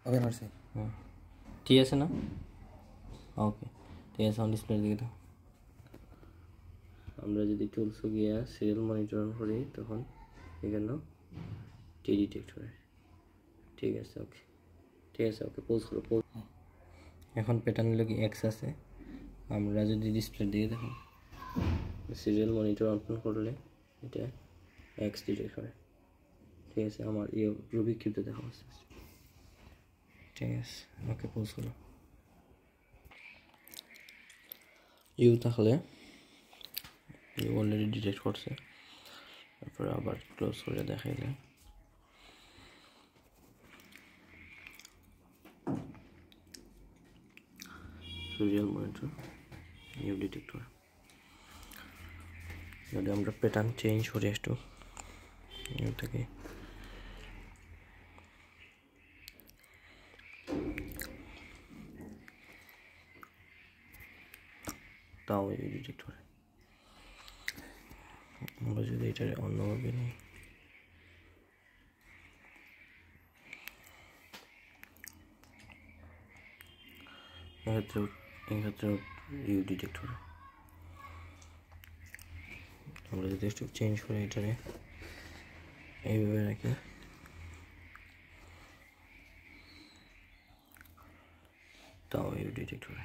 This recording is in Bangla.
ওকে করছি ঠিক আছে না? ওকে ঠিক আছে, অন ডিসপ্লের দিকে দাও। আমরা যদি টুলস গিয়া সিরিয়াল মনিটর অন করি তখন এখানে টি ডিটেক্ট হয়। ঠিক আছে ওকে, ঠিক আছে ওকে, পোজ করো পোজ। এখন প্যাটার্ন হলো কি এক্স আছে, আমরা যদি ডিসপ্লের দিকে দেখো সিরিয়াল মনিটর অন করলে এটা এক্স ডিটেক্ট হয়। ঠিক আছে, আমার রুবিক কিউবটা দেখা হচ্ছে। ঠিক আছে ওকে, পোজ করো। ইউ তাহলে ইউ অলরেডি ডিটেক্ট করছে, তারপরে আবার ক্লোজ করে দেখাইলে সিরিয়াল মনিটর ইউ ডিটেক্ট হয়। যদি আমরা প্যাটার্ন চেঞ্জ করি একটু ইউ থেকে, তাও ইউ ডিটেক্ট করে। আমরা যদি এটা অন্যভাবে নিই, এক্ষেত্রেও ইউ ডিটেক্ট করে। আমরা যদি একটু চেঞ্জ করে এটারে এইভাবে রাখি, তাও ইউ ডিটেক্ট করে।